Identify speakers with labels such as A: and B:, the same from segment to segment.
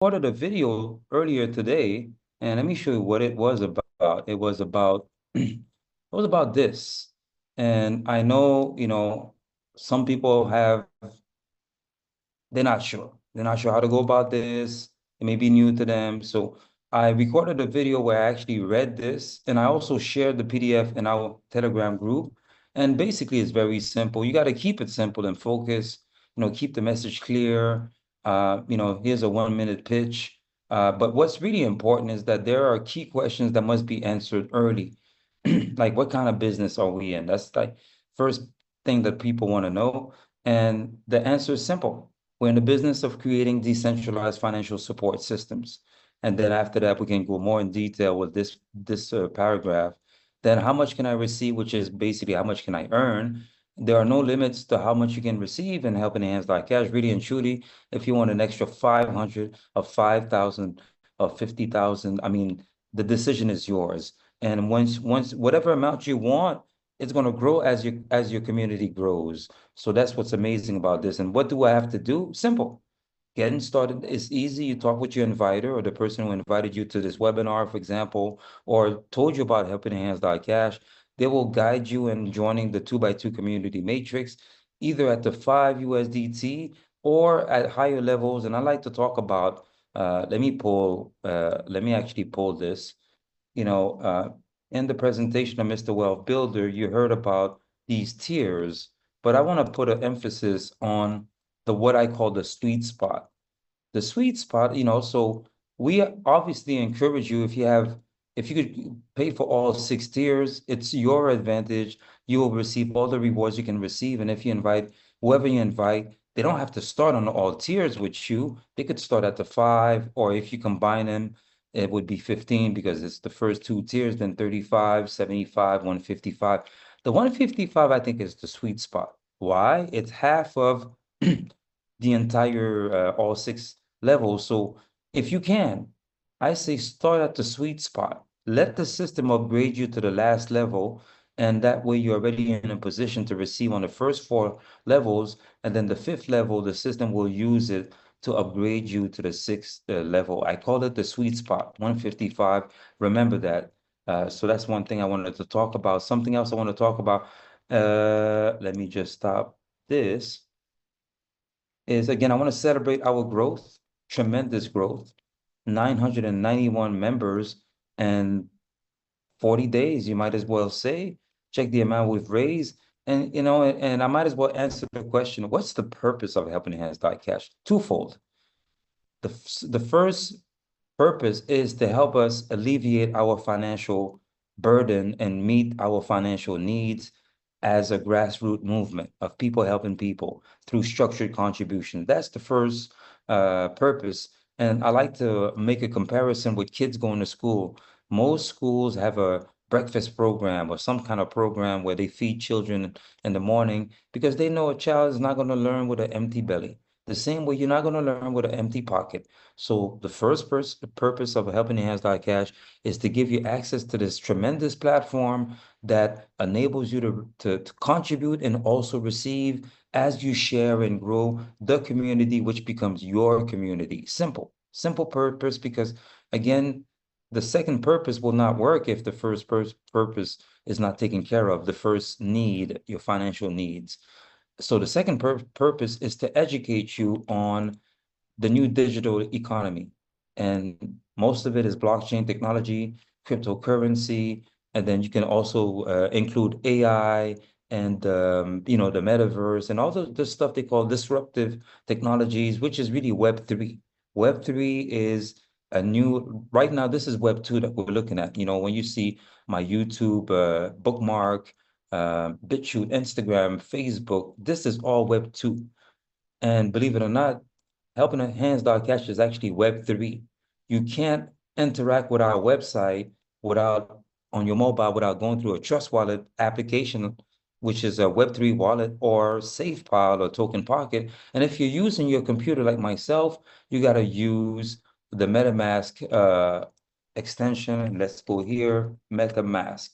A: Recorded a video earlier today, and let me show you what it was about. It was about it was about this. And I know, some people have they're not sure. They're not sure how to go about this. It may be new to them. So I recorded a video where I actually read this, and I also shared the PDF in our Telegram group. And basically, it's very simple. You got to keep it simple and focus. Keep the message clear. Here's a 1 minute pitch. But what's really important is that there are key questions that must be answered early. Like, what kind of business are we in? That's like first thing that people want to know. And the answer is simple. We're in the business of creating decentralized financial support systems. And then after that, we can go more in detail with this paragraph. Then how much can I receive, which is basically how much can I earn? There are no limits to how much you can receive in Helping Hands Like Cash. Really and truly, if you want an extra 500 or 5,000 or 50,000, I mean, the decision is yours. And once whatever amount you want, it's going to grow as your community grows. So that's what's amazing about this. And what do I have to do? Simple. Getting started is easy. You talk with your inviter or the person who invited you to this webinar, for example, or told you about Helping Hands Cash. They will guide you in joining the 2x2 community matrix, either at the 5 USDT or at higher levels. And I like to talk about, let me actually pull this. In the presentation of Mr. Wealth Builder, you heard about these tiers, but I want to put an emphasis on the what I call the sweet spot. The sweet spot, so we obviously encourage you if you could pay for all 6 tiers, it's your advantage. You will receive all the rewards you can receive. And if you invite whoever you invite, they don't have to start on all tiers with you. They could start at the 5, or if you combine them, it would be 15 because it's the first 2 tiers, then 35, 75, 155. The 155, I think, is the sweet spot. Why? It's half of the entire all 6 levels. So if you can, I say start at the sweet spot. Let the system upgrade you to the last level, and that way you're already in a position to receive on the first 4 levels, and then the 5th level, the system will use it to upgrade you to the 6th level. I call it the sweet spot, 155. Remember that. So that's one thing I wanted to talk about. Something else I want to talk about. Let me just stop this. Is again, I want to celebrate our growth, tremendous growth, 991 members and 40 days, you might as well say. Check the amount we've raised. And I might as well answer the question, what's the purpose of Helping Hands Cash? Twofold. The first purpose is to help us alleviate our financial burden and meet our financial needs as a grassroots movement of people helping people through structured contribution. That's the first purpose. And I like to make a comparison with kids going to school. Most schools have a breakfast program or some kind of program where they feed children in the morning because they know a child is not going to learn with an empty belly. The same way you're not going to learn with an empty pocket. So the first purpose of Helping Hands Cash is to give you access to this tremendous platform that enables you to contribute and also receive as you share and grow the community, which becomes your community. Simple purpose, because again, the second purpose will not work if the first purpose is not taken care of, the first need, your financial needs. So the second purpose is to educate you on the new digital economy. And most of it is blockchain technology, cryptocurrency, and then you can also include AI and the metaverse and all the stuff they call disruptive technologies, which is really Web3. Web3 is right now, this is Web2 that we're looking at. When you see my YouTube bookmark, BitChute, Instagram, Facebook, this is all Web2. And believe it or not, Helping Hands Cash is actually Web3. You can't interact with our website without on your mobile without going through a Trust Wallet application, which is a Web3 wallet or SafePile or Token Pocket. And if you're using your computer like myself, you got to use the MetaMask extension. Let's go here, MetaMask.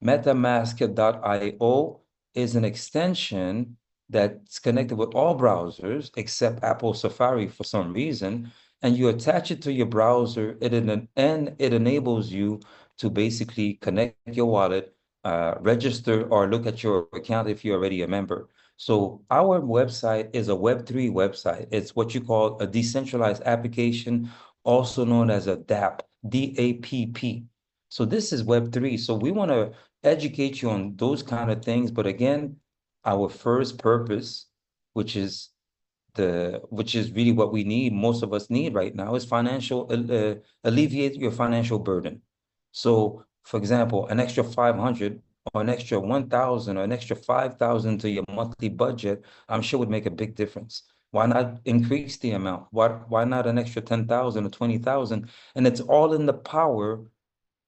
A: MetaMask.io is an extension that's connected with all browsers except Apple Safari for some reason. and you attach it to your browser, and it enables you to basically connect your wallet, register, or look at your account if you're already a member. So our website is a Web3 website. It's what you call a decentralized application, also known as a DApp, DAPP. So this is Web3. So we want to educate you on those kind of things. But again, our first purpose, which is which is really what we need, most of us need right now, is alleviate your financial burden. So, for example, an extra 500 or an extra 1,000 or an extra 5,000 to your monthly budget, I'm sure would make a big difference. Why not increase the amount? Why not an extra 10,000 or 20,000? And it's all in the power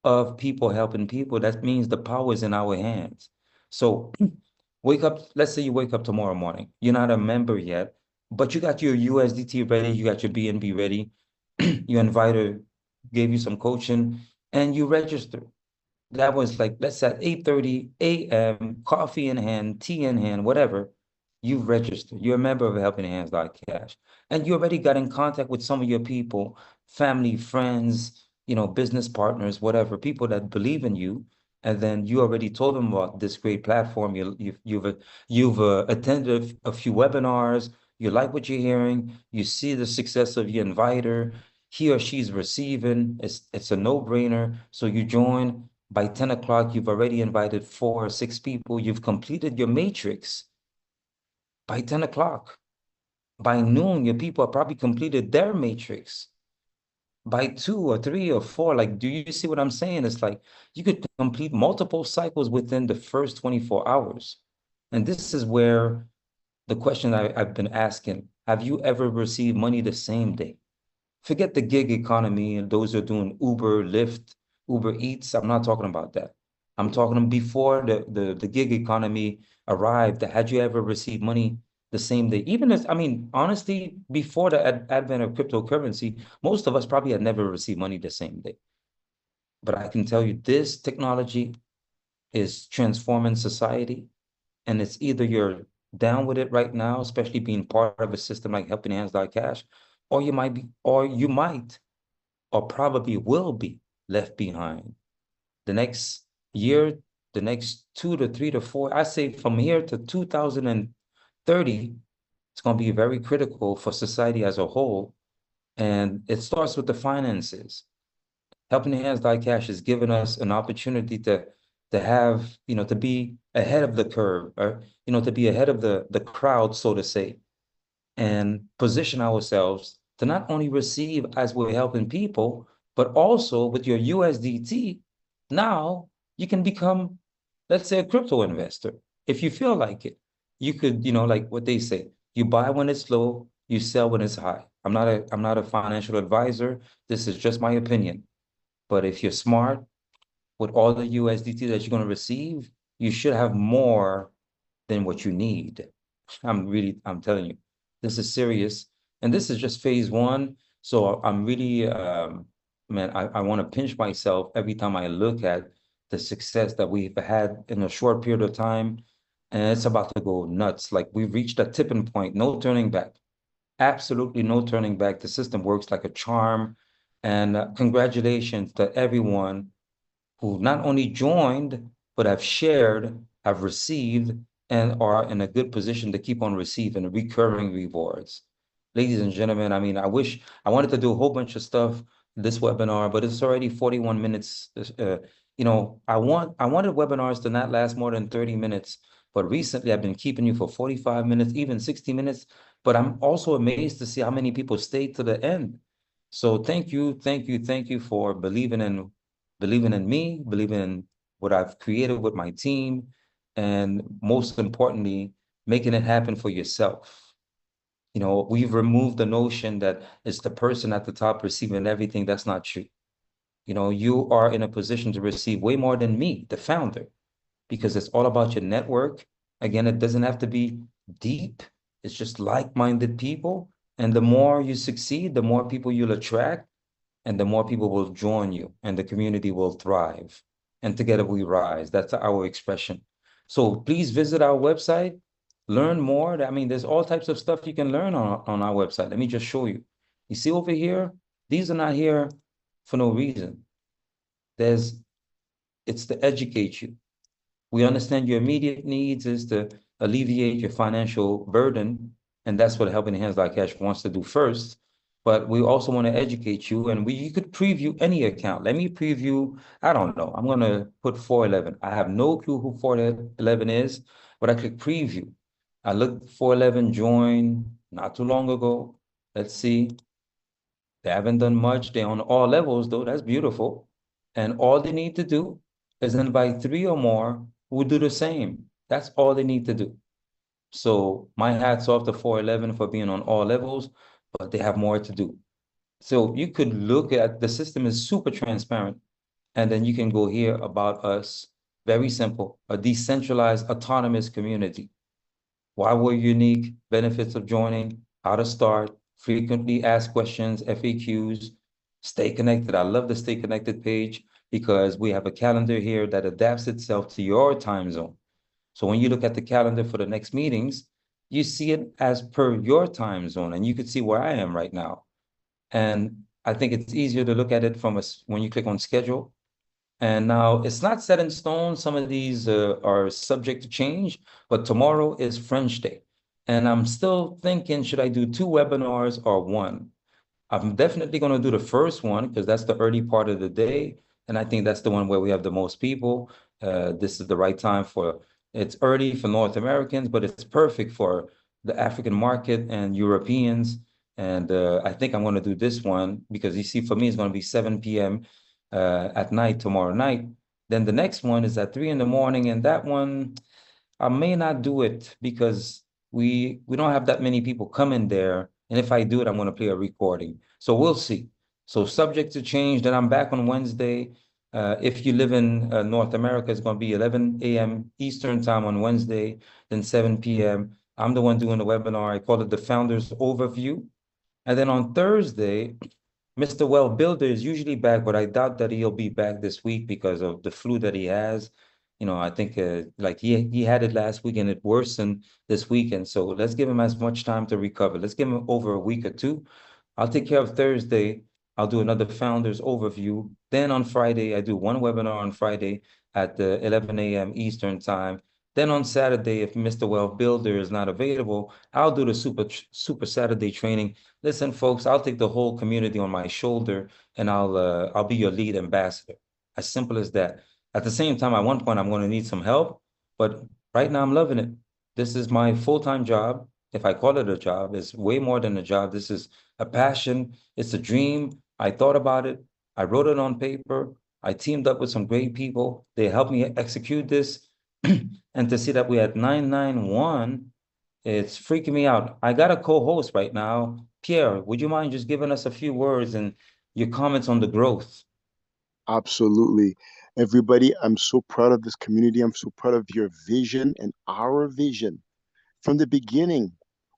A: of people helping people. That means the power is in our hands. So wake up, let's say you wake up tomorrow morning. You're not a member yet, but you got your USDT ready, you got your BNB ready, your inviter gave you some coaching, and you register. That was like, let's say at 8:30 a.m., coffee in hand, tea in hand, whatever. You've registered. You're a member of Helping Hands Cash. And you already got in contact with some of your people, family, friends, business partners, whatever, people that believe in you. And then you already told them about this great platform. You've attended a few webinars. You like what you're hearing. You see the success of your inviter. He or she's receiving. It's a no-brainer. So you join. By 10 o'clock, you've already invited 4 or 6 people. You've completed your matrix by 10 o'clock. By noon, your people have probably completed their matrix. By 2 or 3 or 4, like, do you see what I'm saying? It's like you could complete multiple cycles within the first 24 hours. And this is where the question I've been asking, have you ever received money the same day? Forget the gig economy and those who are doing Uber, Lyft, Uber Eats. I'm not talking about that. I'm talking before the gig economy arrived. Had you ever received money the same day? Even as, I mean, honestly, before the advent of cryptocurrency, most of us probably had never received money the same day. But I can tell you this technology is transforming society, and it's either you're down with it right now, especially being part of a system like Helping Hands Cash, or you might, or probably will be left behind. The next year, the next 2 to 3 to 4, I say from here to 2030, it's going to be very critical for society as a whole. And it starts with the finances. Helping Hands Cash has given us an opportunity to have, to be ahead of the curve, or, to be ahead of the crowd, so to say, and position ourselves to not only receive as we're helping people, but also with your USDT, now you can become, let's say, a crypto investor. If you feel like it, you could, like what they say, you buy when it's low, you sell when it's high. I'm not a financial advisor. This is just my opinion. But if you're smart with all the USDT that you're going to receive, you should have more than what you need. I'm telling you, this is serious. And this is just phase one. So I'm really, man, I want to pinch myself every time I look at the success that we've had in a short period of time. And it's about to go nuts. Like we've reached a tipping point, no turning back. Absolutely no turning back. The system works like a charm. And congratulations to everyone who not only joined, but have shared, have received, and are in a good position to keep on receiving recurring rewards. Ladies and gentlemen, I mean, I wanted to do a whole bunch of stuff this webinar, but it's already 41 minutes. I wanted webinars to not last more than 30 minutes, but recently I've been keeping you for 45 minutes, even 60 minutes. But I'm also amazed to see how many people stayed to the end. So thank you, thank you, thank you for believing in me, believing in what I've created with my team, and most importantly, making it happen for yourself. We've removed the notion that it's the person at the top receiving everything. That's not true. You are in a position to receive way more than me, the founder, because it's all about your network. Again, it doesn't have to be deep. It's just like-minded people. And the more you succeed, the more people you'll attract, and the more people will join you, and the community will thrive. And together we rise. That's our expression. So please visit our website, learn more. I mean, there's all types of stuff you can learn on our website. Let me just show you. You see over here, these are not here for no reason. It's to educate you. We understand your immediate needs is to alleviate your financial burden, and that's what Helping Hands Like Cash wants to do first. But we also want to educate you, and you could preview any account. Let me preview, I don't know. I'm gonna put 411. I have no clue who 411 is, but I click preview. I looked 411 join not too long ago. Let's see. They haven't done much. They're on all levels, though. That's beautiful. And all they need to do is invite three or more who do the same. That's all they need to do. So my hat's off to 411 for being on all levels, but they have more to do. So you could look at the system is super transparent. And then you can go here about us. Very simple, a decentralized autonomous community. Why we're unique, benefits of joining, how to start, frequently asked questions, FAQs, stay connected. I love the stay connected page because we have a calendar here that adapts itself to your time zone. So when you look at the calendar for the next meetings, you see it as per your time zone, and you can see where I am right now. And I think it's easier to look at it from when you click on schedule. And now it's not set in stone. Some of these are subject to change, but tomorrow is French Day. And I'm still thinking, should I do two webinars or one? I'm definitely going to do the first one because that's the early part of the day. And I think that's the one where we have the most people. This is the right time it's early for North Americans, but it's perfect for the African market and Europeans. And I think I'm going to do this one because you see, for me, it's going to be 7 p.m. At night tomorrow night. Then the next one is at 3 in the morning. And that one, I may not do it because we don't have that many people coming there. And if I do it, I'm going to play a recording. So we'll see. So subject to change. Then I'm back on Wednesday. If you live in North America, it's going to be 11 a.m. Eastern time on Wednesday, then 7 p.m. I'm the one doing the webinar. I call it the Founders Overview. And then on Thursday, Mr. Well Builder is usually back, but I doubt that he'll be back this week because of the flu that he has. I think like he had it last week and it worsened this weekend. So let's give him as much time to recover. Let's give him over a week or two. I'll take care of Thursday. I'll do another founders overview. Then on Friday, I do one webinar on Friday at the 11 a.m. Eastern time. Then on Saturday, if Mr. Wealth Builder is not available, I'll do the super Saturday training. Listen, folks, I'll take the whole community on my shoulder and I'll be your lead ambassador. As simple as that. At the same time, at one point, I'm going to need some help, but right now I'm loving it. This is my full-time job. If I call it a job, it's way more than a job. This is a passion. It's a dream. I thought about it. I wrote it on paper. I teamed up with some great people. They helped me execute this. And to see that we had 991, it's freaking me out. I got a co-host right now. Pierre, would you mind just giving us a few words and your comments on the growth?
B: Absolutely. Everybody, I'm so proud of this community. I'm so proud of your vision and our vision. From the beginning,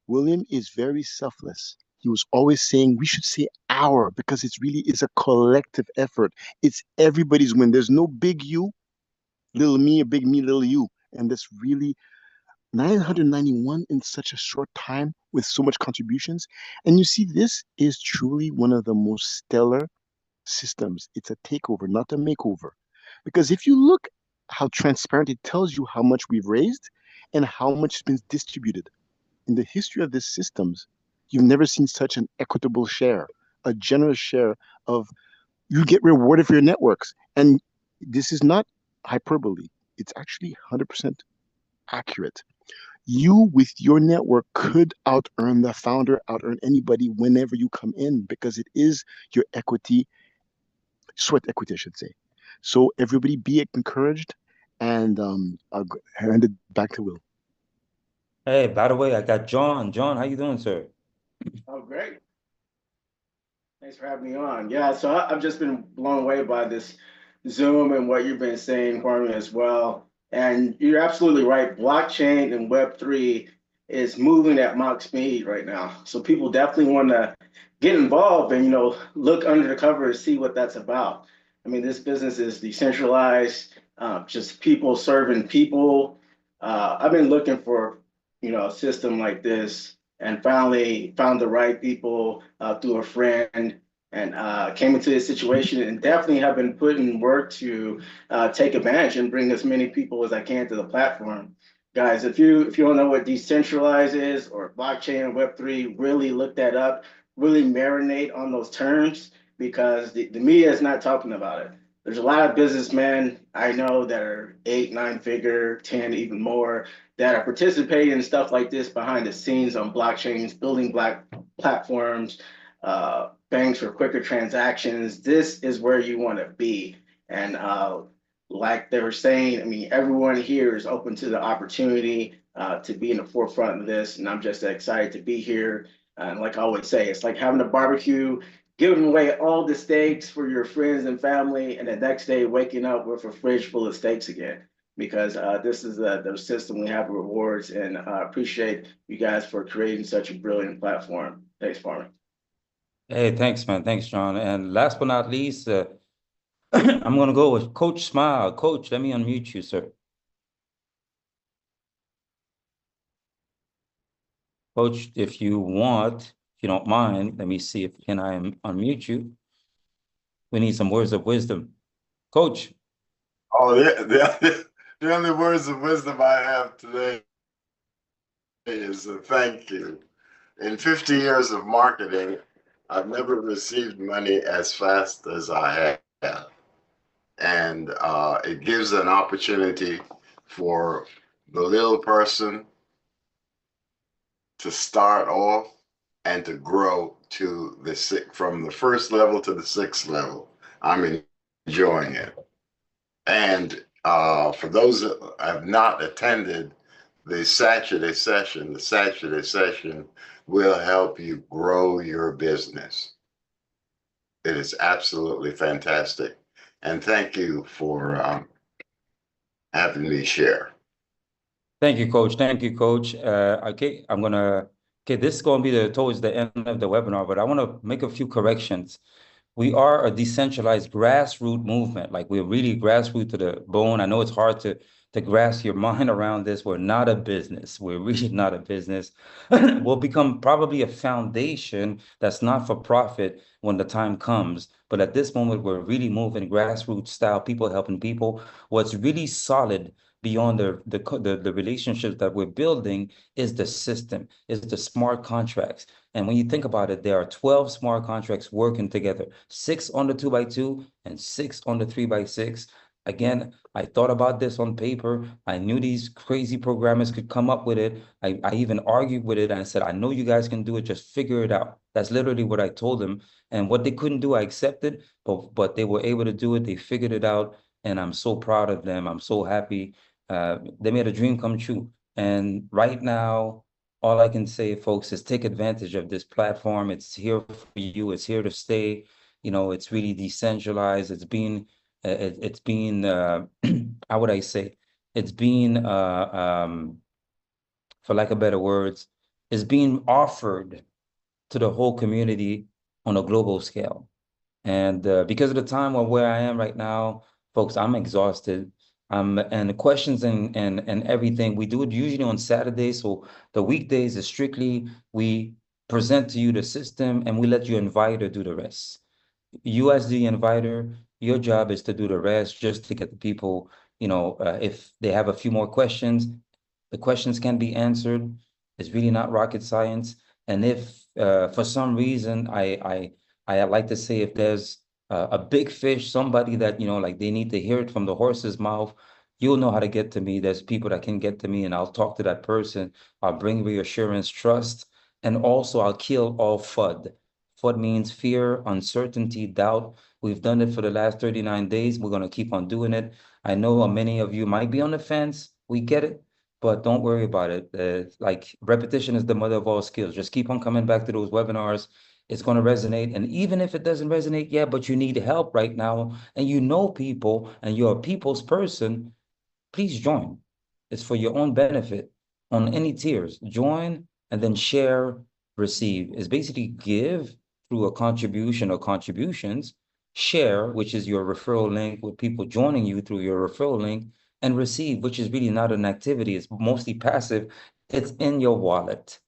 B: William is very selfless. He was always saying we should say our because it's really is a collective effort. It's everybody's win. There's no big you, little me, a big me, little you. And that's really 991 in such a short time with so much contributions. And you see, this is truly one of the most stellar systems. It's a takeover, not a makeover. Because if you look how transparent it tells you how much we've raised and how much has been distributed. In the history of these systems, you've never seen such an equitable share, a generous share of you get rewarded for your networks. And this is not hyperbole. It's actually 100% accurate. You with your network could out earn the founder, out earn anybody whenever you come in because it is your equity, sweat equity, I should say. So everybody be encouraged, and I'll hand it back to Will.
A: Hey, by the way, I got John. John, how you doing, sir?
C: Oh, great. Thanks for having me on. Yeah, so I've just been blown away by this Zoom and what you've been saying, Kwame, as well. And you're absolutely right. Blockchain and Web3 is moving at Mach speed right now. So people definitely want to get involved and, look under the cover and see what that's about. I mean, this business is decentralized, just people serving people. I've been looking for, a system like this and finally found the right people through a friend and came into this situation and definitely have been putting work to take advantage and bring as many people as I can to the platform. Guys, if you don't know what decentralized is or blockchain Web3, really look that up. Really marinate on those terms because the media is not talking about it. There's a lot of businessmen I know that are 8, 9 figure, 10, even more, that are participating in stuff like this behind the scenes on blockchains, building black platforms, banks for quicker transactions. This is where you want to be. And like they were saying, I mean, everyone here is open to the opportunity to be in the forefront of this. And I'm just excited to be here. And like I always say, it's like having a barbecue, giving away all the steaks for your friends and family, and the next day waking up with a fridge full of steaks again. Because this is the system we have rewards, and I appreciate you guys for creating such a brilliant platform. Thanks, Farmer.
A: Hey, thanks, man. Thanks, John. And last but not least, I'm going to go with Coach Smile. Coach, let me unmute you, sir. Coach, if you want, if you don't mind, let me see if can I unmute you. We need some words of wisdom. Coach.
D: Oh, the only words of wisdom I have today is a thank you. In 50 years of marketing, I've never received money as fast as I have. And it gives an opportunity for the little person to start off and to grow to from the first level to the sixth level. I'm enjoying it. And for those that have not attended the Saturday session will help you grow your business. It is absolutely fantastic. And thank you for having me share.
A: Thank you, Coach. Thank you, Coach. Okay, this is going to be towards the end of the webinar, but I want to make a few corrections. We are a decentralized grassroots movement. Like, we're really grassroots to the bone. I know it's hard to grasp your mind around this. We're not a business. We're really not a business. We'll become probably a foundation that's not for profit when the time comes. But at this moment, we're really moving grassroots style, people helping people. What's really solid beyond the relationships that we're building is the system, is the smart contracts. And when you think about it, there are 12 smart contracts working together, 6 on the 2x2 and 6 on the 3x6. Again, I thought about this on paper. I knew these crazy programmers could come up with it. I even argued with it and I said, I know you guys can do it, just figure it out. That's literally what I told them. And what they couldn't do, I accepted, but they were able to do it. They figured it out. And I'm so proud of them. I'm so happy. They made a dream come true. And right now, all I can say, folks, is take advantage of this platform. It's here for you. It's here to stay. You know, it's really decentralized. It's been, how would I say? It's been, for lack of better words, it's being offered to the whole community on a global scale. And because of the time where I am right now, folks, I'm exhausted. And the questions and everything, we do it usually on Saturdays. So the weekdays is strictly, we present to you the system and we let you inviter do the rest. You as the inviter, your job is to do the rest, just to get the people, you know, if they have a few more questions, the questions can be answered. It's really not rocket science. And if for some reason, I like to say, if there's a big fish, somebody that, you know, like they need to hear it from the horse's mouth, you'll know how to get to me. There's people that can get to me and I'll talk to that person. I'll bring reassurance, trust, and also I'll kill all FUD. FUD means fear, uncertainty, doubt. We've done it for the last 39 days. We're going to keep on doing it. I know many of you might be on the fence. We get it. But don't worry about it. Like, repetition is the mother of all skills. Just keep on coming back to those webinars. It's going to resonate. And even if it doesn't resonate yet, but you need help right now, and you know people, and you're a people's person, please join. It's for your own benefit on any tiers. Join and then share, receive. It's basically give through a contribution or contributions, share, which is your referral link with people joining you through your referral link, and receive, which is really not an activity. It's mostly passive. It's in your wallet.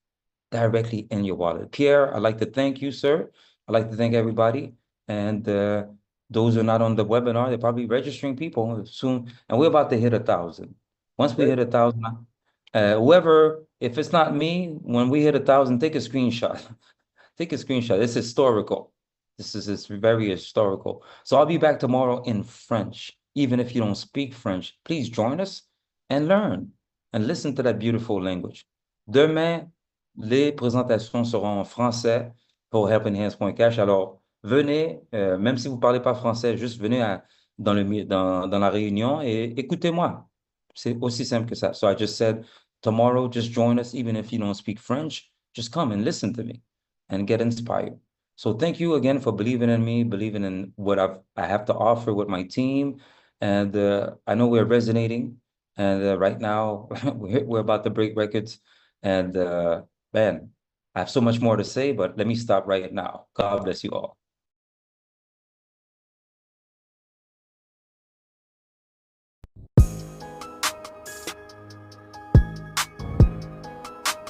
A: directly in your wallet. Pierre, I'd like to thank you, sir. I'd like to thank everybody. And those who are not on the webinar, they're probably registering people soon. And we're about to hit 1,000. Once we hit 1,000, whoever, if it's not me, when we hit 1,000, take a screenshot. Take a screenshot. It's historical. This is very historical. So I'll be back tomorrow in French. Even if you don't speak French, please join us and learn and listen to that beautiful language. Demain, les présentations seront en français pour helpinghands.cash. Alors, venez, même si vous ne parlez pas français, juste venez dans la réunion et écoutez-moi. C'est aussi simple que ça. So I just said, tomorrow, just join us, even if you don't speak French. Just come and listen to me and get inspired. So thank you again for believing in me, believing in what I have to offer with my team. And I know we're resonating. And right now, we're about to break records. And man, I have so much more to say, but let me stop right now. God bless you all.